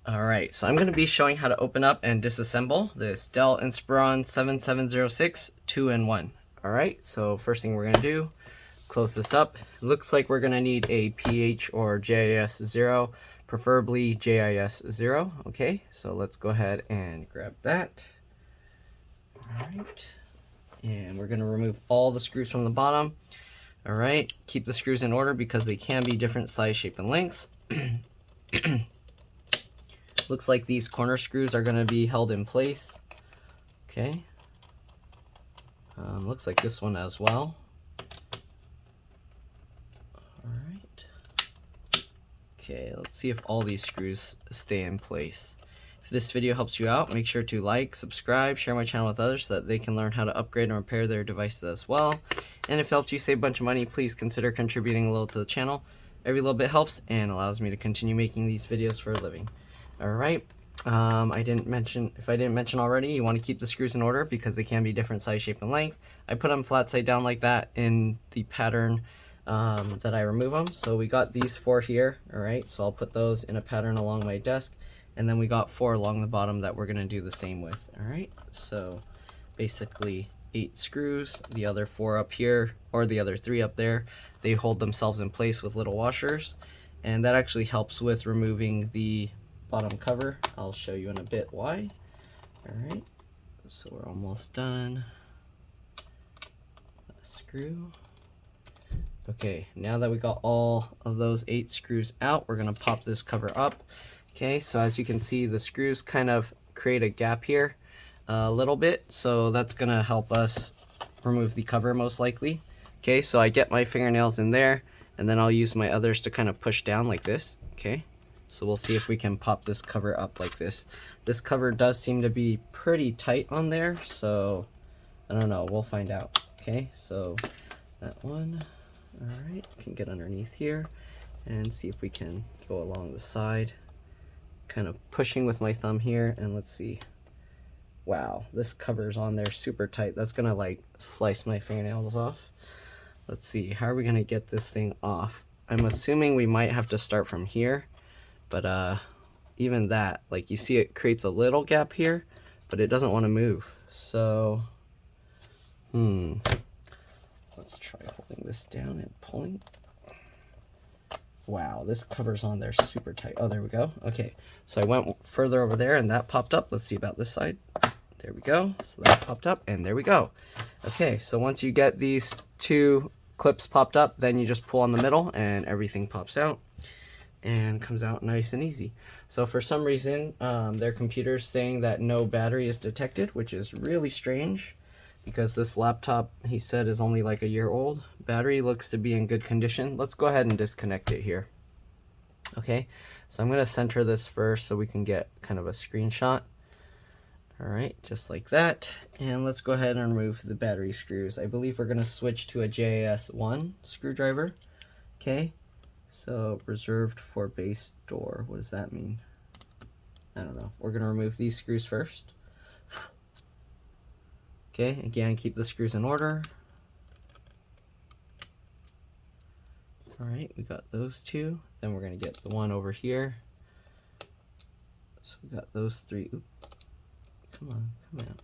Alright, so I'm going to be showing how to open up and disassemble this Dell Inspiron 7706 2-in-1. Alright, so first thing we're going to do, close this up. Looks like we're going to need a pH or JIS 0, preferably JIS 0. Okay, so let's go ahead and grab that. Alright, and we're going to remove all the screws from the bottom. Alright, keep the screws in order because they can be different size, shape, and lengths. Looks like these corner screws are going to be held in place. Okay. Looks like this one as well. Alright. Okay, let's see if all these screws stay in place. If this video helps you out, make sure to like, subscribe, share my channel with others so that they can learn how to upgrade and repair their devices as well. And if it helped you save a bunch of money, please consider contributing a little to the channel. Every little bit helps and allows me to continue making these videos for a living. Alright, if I didn't mention already, you want to keep the screws in order because they can be different size, shape, and length. I put them flat side down like that in the pattern that I remove them. So we got these 4 here, alright, so I'll put those in a pattern along my desk, and then we got 4 along the bottom that we're going to do the same with. Alright, so basically 8 screws, the other 4 up here, or the other 3 up there, they hold themselves in place with little washers, and that actually helps with removing the bottom cover. I'll show you in a bit why. Alright, so we're almost done. Screw. Okay, now that we got all of those 8 screws out, we're going to pop this cover up. Okay, so as you can see, the screws kind of create a gap here a little bit, so that's going to help us remove the cover most likely. Okay, so I get my fingernails in there, and then I'll use my others to kind of push down like this. Okay, so we'll see if we can pop this cover up like this. This cover does seem to be pretty tight on there, so I don't know, we'll find out. Okay, so that one, alright, can get underneath here and see if we can go along the side, kind of pushing with my thumb here, and let's see. Wow, this cover's on there super tight. That's gonna like slice my fingernails off. Let's see, how are we gonna get this thing off? I'm assuming we might have to start from here, but even that, like, you see it creates a little gap here, but it doesn't want to move. So let's try holding this down and pulling. Wow, this cover's on there super tight. Oh, there we go. Okay, so I went further over there and that popped up. Let's see about this side. There we go. So that popped up and there we go. Okay, so once you get these 2 clips popped up, then you just pull on the middle and everything pops out and comes out nice and easy. So for some reason, their computer's saying that no battery is detected, which is really strange because this laptop, he said, is only like a year old. Battery looks to be in good condition. Let's go ahead and disconnect it here. Okay, so I'm going to center this first so we can get kind of a screenshot. Alright, just like that. And let's go ahead and remove the battery screws. I believe we're going to switch to a JIS 1 screwdriver. Okay, so reserved for base door. What does that mean? I don't know. We're going to remove these screws first. Okay, again, keep the screws in order. Alright, we got those 2. Then we're going to get the one over here. So we got those 3. Oop. Come on, come on.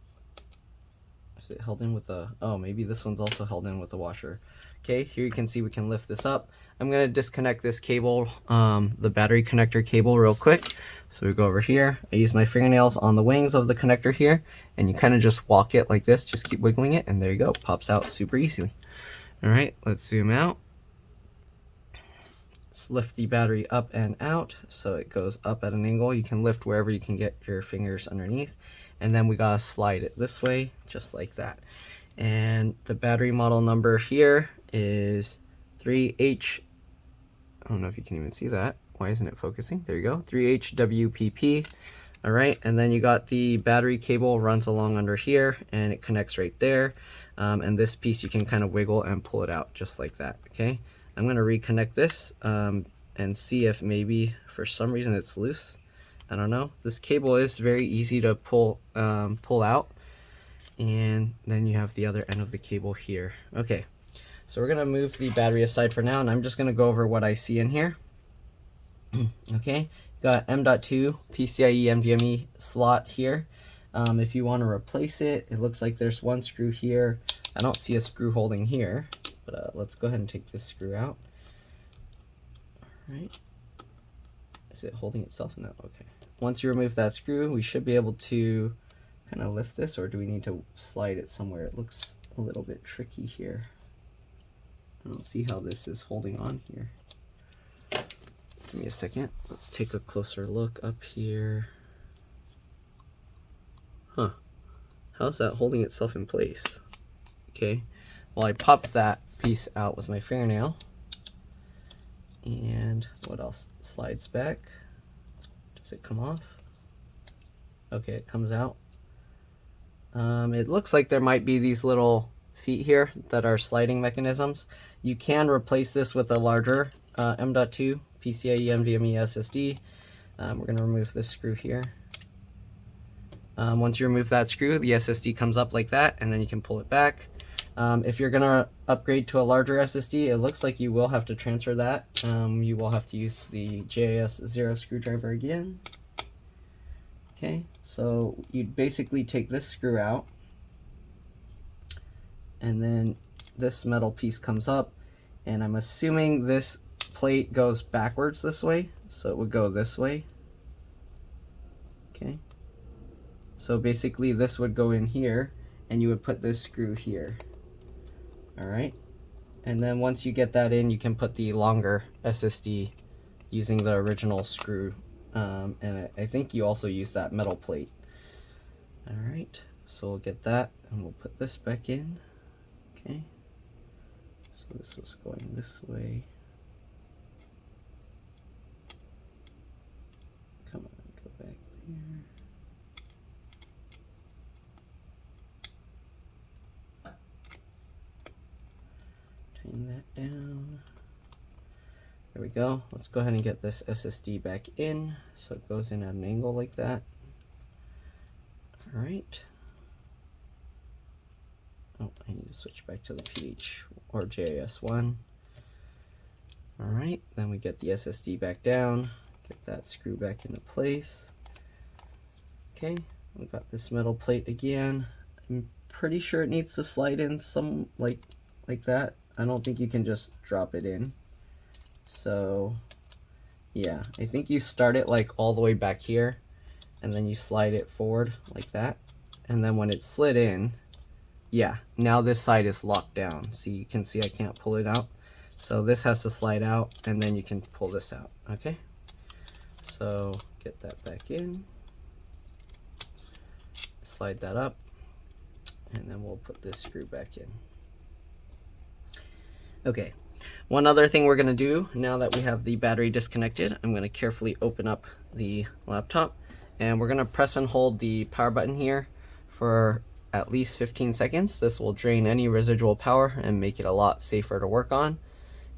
Is it held in with a... Oh, maybe this one's also held in with a washer. Okay, here you can see we can lift this up. I'm going to disconnect this cable, the battery connector cable, real quick. So we go over here. I use my fingernails on the wings of the connector here, and you kind of just walk it like this. Just keep wiggling it, and there you go. Pops out super easily. Alright, let's zoom out. Let's lift the battery up and out so it goes up at an angle. You can lift wherever you can get your fingers underneath. And then we gotta slide it this way, just like that. And the battery model number here is 3H, I don't know if you can even see that. Why isn't it focusing? There you go, 3HWPP. All right, and then you got the battery cable runs along under here and it connects right there. And this piece you can kind of wiggle and pull it out just like that, okay? I'm gonna reconnect this and see if maybe for some reason it's loose. I don't know. This cable is very easy to pull out, and then you have the other end of the cable here. Okay, so we're gonna move the battery aside for now, and I'm just gonna go over what I see in here. Okay, Got M.2 PCIe NVMe slot here. If you want to replace it, it looks like there's one screw here. I don't see a screw holding here, but let's go ahead and take this screw out. All right. Is it holding itself? No. Okay. Once you remove that screw, we should be able to kind of lift this, or do we need to slide it somewhere? It looks a little bit tricky here. I don't see how this is holding on here. Give me a second. Let's take a closer look up here. Huh. How's that holding itself in place? Okay. Well, I popped that piece out with my fingernail. And what else? Slides back. Does it come off? Okay, it comes out. It looks like there might be these little feet here that are sliding mechanisms. You can replace this with a larger M.2 PCIe NVMe SSD. We're going to remove this screw here. Once you remove that screw, the SSD comes up like that, and then you can pull it back. If you're going to upgrade to a larger SSD, it looks like you will have to transfer that. You will have to use the JAS0 screwdriver again. Okay, so you basically take this screw out, and then this metal piece comes up, and I'm assuming this plate goes backwards this way, so it would go this way. Okay, so basically this would go in here, and you would put this screw here. All right, and then once you get that in, you can put the longer SSD using the original screw, and I think you also use that metal plate. All right, so we'll get that, and we'll put this back in. Okay, so this was going this way. Come on, go back there. Tighten that down. There we go. Let's go ahead and get this SSD back in so it goes in at an angle like that. All right. Oh, I need to switch back to the PH or JAS1. All right, then we get the SSD back down, get that screw back into place. Okay, we got this metal plate again. I'm pretty sure it needs to slide in some like that. I don't think you can just drop it in. So yeah, I think you start it like all the way back here, and then you slide it forward like that. And then when it's slid in, yeah, now this side is locked down. See, you can see I can't pull it out. So this has to slide out, and then you can pull this out, okay? So get that back in. Slide that up, and then we'll put this screw back in. Okay, one other thing we're gonna do now that we have the battery disconnected, I'm gonna carefully open up the laptop, and we're gonna press and hold the power button here for at least 15 seconds. This will drain any residual power and make it a lot safer to work on.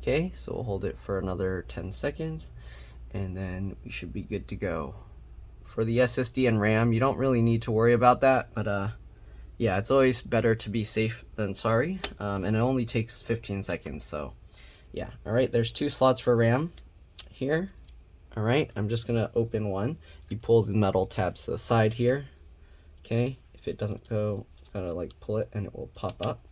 Okay, so we'll hold it for another 10 seconds, and then we should be good to go. For the SSD and RAM, you don't really need to worry about that, but yeah, it's always better to be safe than sorry, and it only takes 15 seconds, so yeah. All right, there's 2 slots for RAM here. All right, I'm just gonna open one. You pull the metal tabs to the side here. Okay, if it doesn't go, gotta like pull it and it will pop up.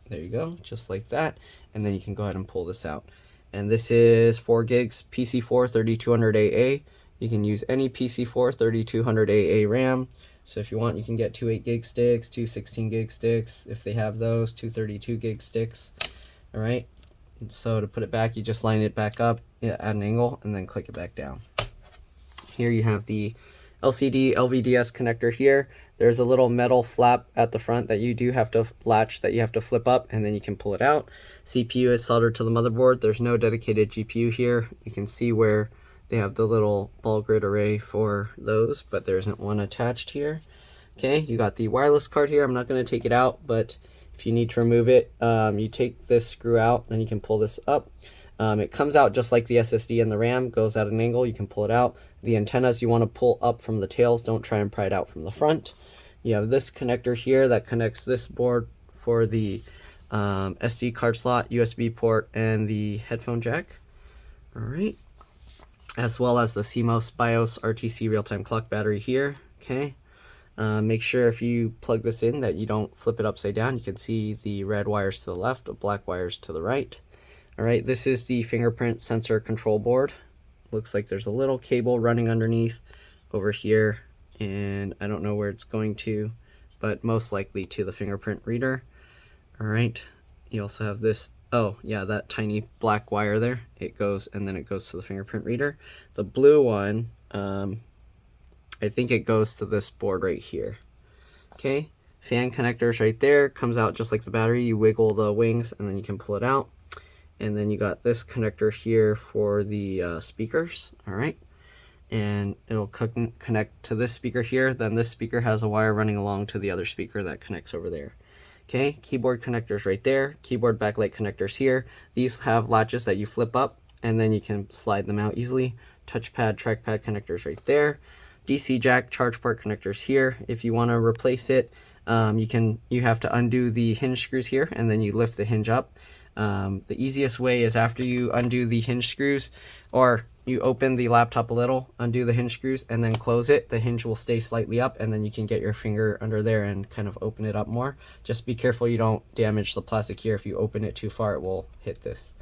There you go, just like that. And then you can go ahead and pull this out. And this is 4 gigs PC4 3200AA. You can use any PC4 3200AA RAM. So if you want, you can get 2 8 gig sticks, 2 16 gig sticks, if they have those, 2 32 gig sticks. All right, and so to put it back, you just line it back up at an angle and then click it back down. Here you have the LCD LVDS connector here. There's a little metal flap at the front that you do have to latch, that you have to flip up, and then you can pull it out. CPU is soldered to the motherboard. There's no dedicated GPU here. You can see where they have the little ball grid array for those, but there isn't one attached here. Okay, you got the wireless card here. I'm not going to take it out, but if you need to remove it, you take this screw out, then you can pull this up. It comes out just like the SSD and the RAM, goes at an angle, you can pull it out. The antennas you want to pull up from the tails, don't try and pry it out from the front. You have this connector here that connects this board for the SD card slot, USB port, and the headphone jack. All right, as well as the CMOS BIOS RTC real-time clock battery here. Okay, make sure if you plug this in that you don't flip it upside down. You can see the red wires to the left, the black wires to the right. All right, this is the fingerprint sensor control board. Looks like there's a little cable running underneath over here, and I don't know where it's going to, but most likely to the fingerprint reader. All right, you also have this, oh yeah, that tiny black wire there. It goes, and then it goes to the fingerprint reader. The blue one, I think it goes to this board right here. Okay, fan connectors right there, comes out just like the battery. You wiggle the wings and then you can pull it out. And then you got this connector here for the speakers. All right, and it'll connect to this speaker here. Then this speaker has a wire running along to the other speaker that connects over there. Okay, keyboard connectors right there, keyboard backlight connectors here. These have latches that you flip up and then you can slide them out easily. Touchpad, trackpad connectors right there. DC jack charge port connectors here. If you want to replace it, you have to undo the hinge screws here and then you lift the hinge up. The easiest way is after you undo the hinge screws, or you open the laptop a little, undo the hinge screws, and then close it. The hinge will stay slightly up, and then you can get your finger under there and kind of open it up more. Just be careful you don't damage the plastic here. If you open it too far, it will hit this.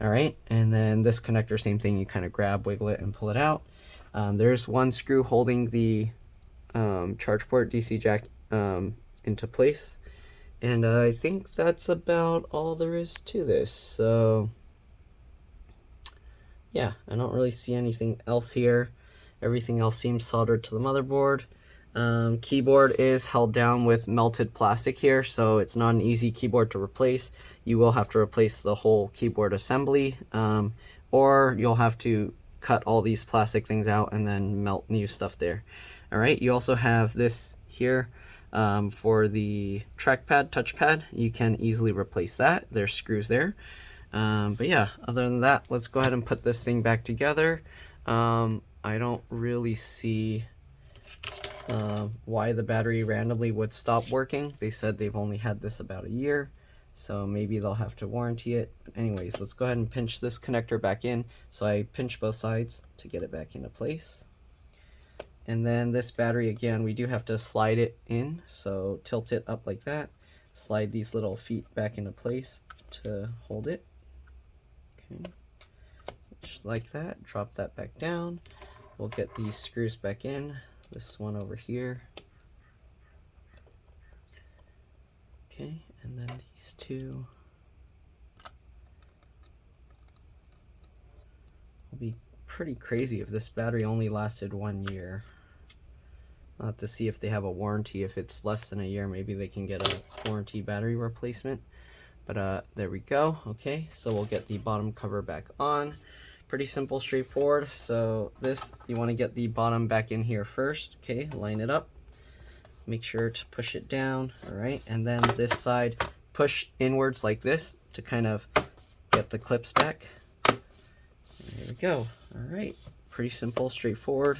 All right, and then this connector, same thing. You kind of grab, wiggle it, and pull it out. There's one screw holding the charge port DC jack into place. And I think that's about all there is to this. So yeah, I don't really see anything else here. Everything else seems soldered to the motherboard. Keyboard is held down with melted plastic here, so it's not an easy keyboard to replace. You will have to replace the whole keyboard assembly, or you'll have to cut all these plastic things out and then melt new stuff there. All right, you also have this here. For the trackpad, touchpad, you can easily replace that. There's screws there. But yeah, other than that, let's go ahead and put this thing back together. I don't really see why the battery randomly would stop working. They said they've only had this about a year, so maybe they'll have to warranty it. But anyways, let's go ahead and pinch this connector back in. So I pinch both sides to get it back into place. And then this battery, again, we do have to slide it in, so tilt it up like that. Slide these little feet back into place to hold it. Okay, just like that. Drop that back down. We'll get these screws back in. This one over here. Okay, and then these two. Will be pretty crazy if this battery only lasted 1 year. I'll have to see if they have a warranty. If it's less than a year, maybe they can get a warranty battery replacement. But there we go. Okay, so we'll get the bottom cover back on. Pretty simple, straightforward. So this, you want to get the bottom back in here first. Okay, line it up. Make sure to push it down. All right, and then this side, push inwards like this to kind of get the clips back. There we go. All right, pretty simple, straightforward.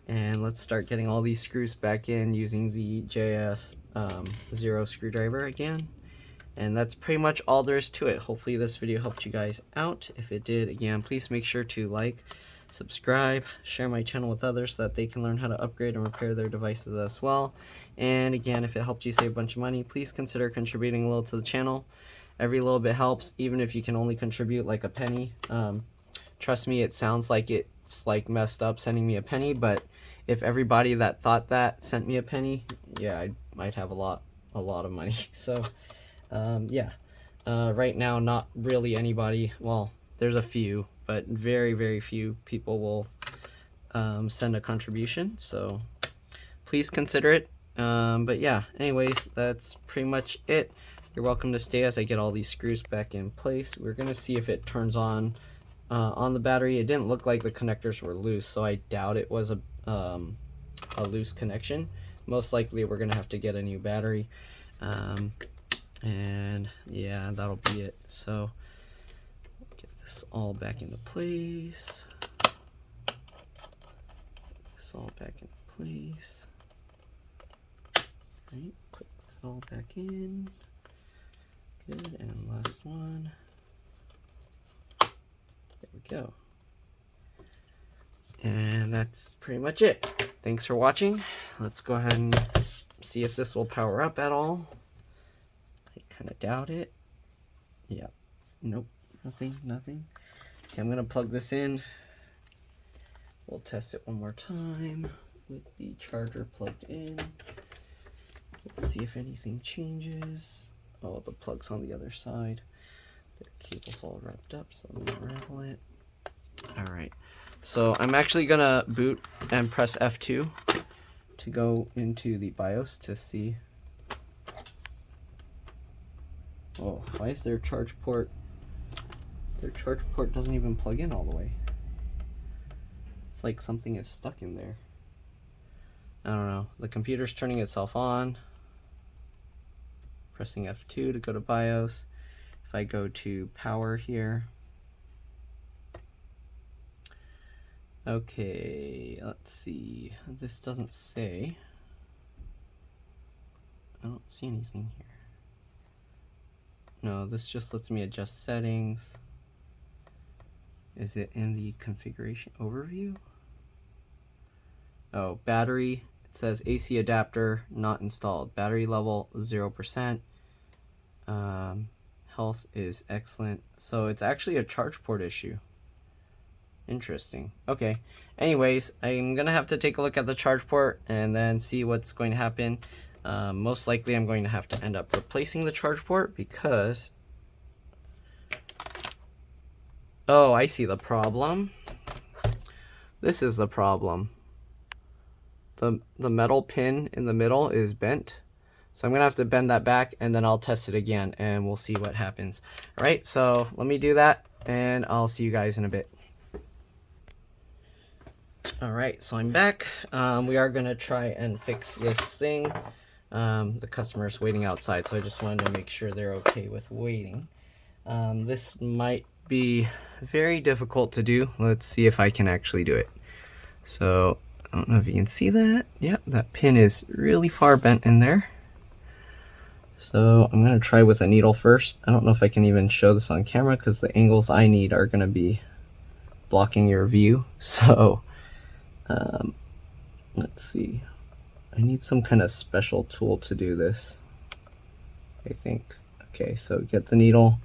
And let's start getting all these screws back in using the JS0 screwdriver again. And that's pretty much all there is to it. Hopefully this video helped you guys out. If it did, again, please make sure to like, subscribe, share my channel with others so that they can learn how to upgrade and repair their devices as well. And again, if it helped you save a bunch of money, please consider contributing a little to the channel. Every little bit helps, even if you can only contribute like a penny. Trust me, it sounds like it's like messed up sending me a penny, but if everybody that thought that sent me a penny, yeah, I might have a lot of money. So yeah, right now not really anybody, well, there's a few, but very, very few people will send a contribution, so please consider it. But yeah, anyways, that's pretty much it. You're welcome to stay as I get all these screws back in place. We're gonna see if it turns on the battery. It didn't look like the connectors were loose, so I doubt it was a loose connection. Most likely we're gonna have to get a new battery, and yeah, that'll be it. So get this all back into place. Get this all back into place. Right, put that all back in. Good, and last one. There we go. And that's pretty much it. Thanks for watching. Let's go ahead and see if this will power up at all. I kind of doubt it. Yeah. Nope. Nothing. Okay, I'm going to plug this in. We'll test it one more time with the charger plugged in. Let's see if anything changes. Oh, the plug's on the other side. The cable's all wrapped up, so let me unravel it. Alright, so I'm actually going to boot and press F2 to go into the BIOS to see. Oh, why is their charge port? Their charge port doesn't even plug in all the way. It's like something is stuck in there. I don't know. The computer's turning itself on. Pressing F2 to go to BIOS. If I go to power here. Okay, let's see. This doesn't say. I don't see anything here. No, this just lets me adjust settings. Is it in the configuration overview? Oh, battery. It says AC adapter not installed. Battery level 0%. Health is excellent. So it's actually a charge port issue. Interesting. Okay. Anyways, I'm going to have to take a look at the charge port and then see what's going to happen. Most likely I'm going to have to end up replacing the charge port because... Oh, I see the problem. This is the problem. The metal pin in the middle is bent. So I'm going to have to bend that back and then I'll test it again and we'll see what happens. All right, so let me do that and I'll see you guys in a bit. All right, so I'm back. We are going to try and fix this thing. The customer's waiting outside, so I just wanted to make sure they're okay with waiting. This might be very difficult to do. Let's see if I can actually do it. So I don't know if you can see that. Yep, that pin is really far bent in there. So I'm going to try with a needle first. I don't know if I can even show this on camera because the angles I need are going to be blocking your view. So let's see. I need some kind of special tool to do this, I think. Okay, so get the needle.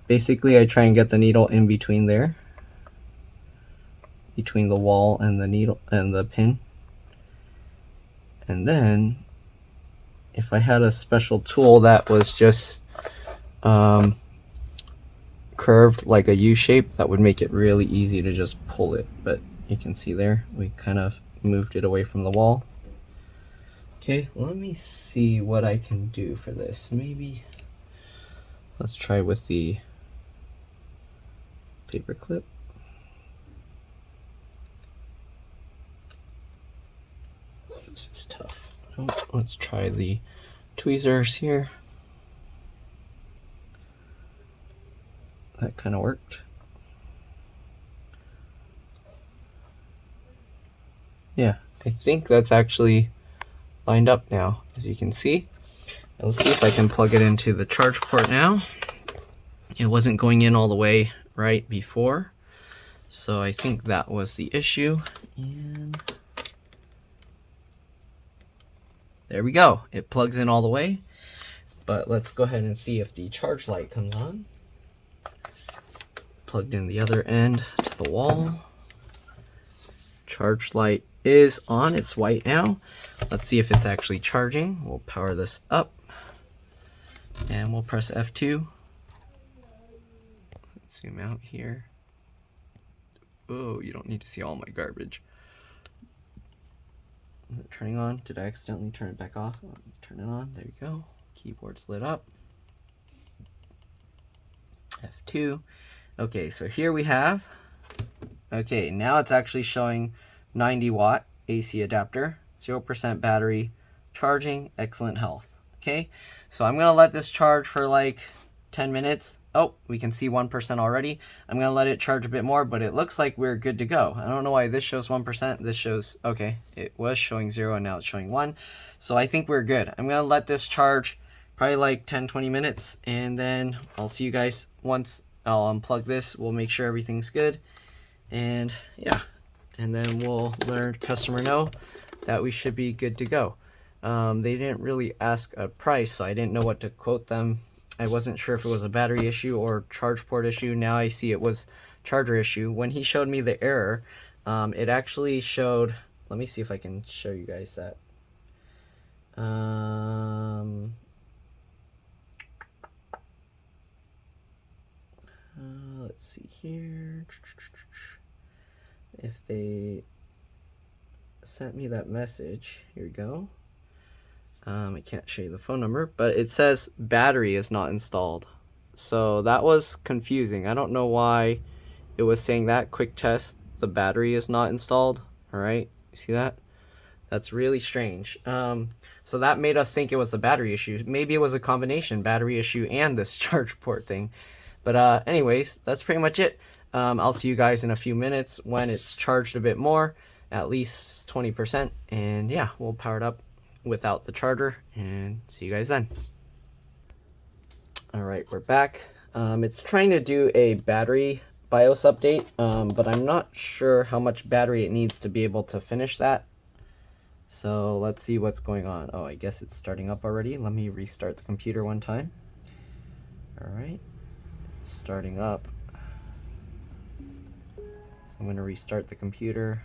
Basically, I try and get the needle in between there, between the wall and the needle and the pin. And then, if I had a special tool that was just curved like a U shape, that would make it really easy to just pull it. But you can see there, we kind of moved it away from the wall. Okay, let me see what I can do for this. Maybe let's try with the paper clip. This is tough. Oh, let's try the tweezers here. That kind of worked. Yeah, I think that's actually lined up now, as you can see. Now let's see if I can plug it into the charge port now. It wasn't going in all the way right before, so I think that was the issue. And there we go. It plugs in all the way. But let's go ahead and see if the charge light comes on. Plugged in the other end to the wall. Charge light is on. It's white now. Let's see if it's actually charging. We'll power this up and we'll press F2. Let's zoom out here. Oh, you don't need to see all my garbage. Is it turning on? Did I accidentally turn it back off? Turn it on. There you go. Keyboard's lit up. F2. Okay, so here we have. Okay, now it's actually showing 90 watt AC adapter, 0% battery, charging, excellent health. Okay, so I'm gonna let this charge for like 10 minutes. Oh, we can see 1% already. I'm gonna let it charge a bit more, but it looks like we're good to go. I don't know why this shows 1%. This shows, okay, it was showing 0 and now it's showing 1. So I think we're good. I'm gonna let this charge probably like 10-20 minutes, and then I'll see you guys once I'll unplug this. We'll make sure everything's good. And yeah, and then we'll let our customer know that we should be good to go. They didn't really ask a price, so I didn't know what to quote them. I wasn't sure if it was a battery issue or charge port issue. Now I see it was charger issue. When he showed me the error, it actually showed, let me see if I can show you guys that. Let's see here. If they sent me that message, here we go. I can't show you the phone number, but it says battery is not installed. So that was confusing. I don't know why it was saying that. Quick test, the battery is not installed. All right, you see that? That's really strange. So that made us think it was the battery issue. Maybe it was a combination, battery issue and this charge port thing. But anyways, that's pretty much it. I'll see you guys in a few minutes when it's charged a bit more, at least 20%. And yeah, we'll power it up without the charger and see you guys then. All right, we're back. It's trying to do a battery BIOS update, but I'm not sure how much battery it needs to be able to finish that. So let's see what's going on. Oh, I guess it's starting up already. Let me restart the computer one time. All right, it's starting up. So I'm going to restart the computer.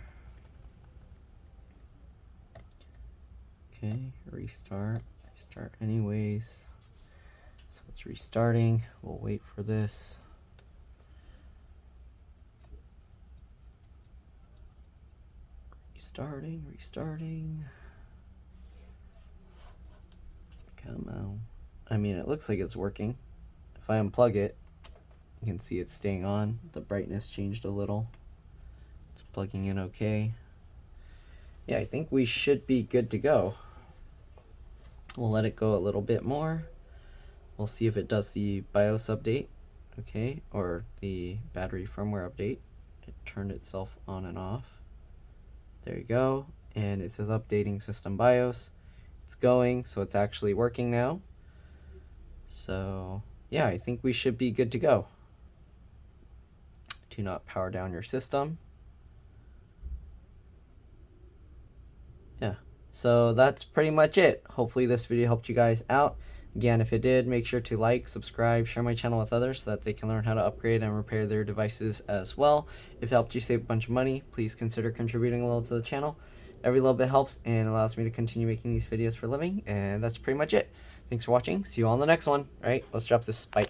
Okay, restart anyways. So it's restarting. We'll wait for this. Restarting. Come on. I mean, it looks like it's working. If I unplug it, you can see it's staying on. The brightness changed a little. It's plugging in okay. Yeah, I think we should be good to go. We'll let it go a little bit more. We'll see if it does the BIOS update, okay, or the battery firmware update. It turned itself on and off. There you go, and it says updating system BIOS. It's going, so it's actually working now. So yeah, I think we should be good to go. Do not power down your system. Yeah, so that's pretty much it. Hopefully this video helped you guys out. Again, if it did, make sure to like, subscribe, share my channel with others so that they can learn how to upgrade and repair their devices as well. If it helped you save a bunch of money, please consider contributing a little to the channel. Every little bit helps and allows me to continue making these videos for a living, and that's pretty much it. Thanks for watching. See you all in the next one. All right, let's drop this. Bye.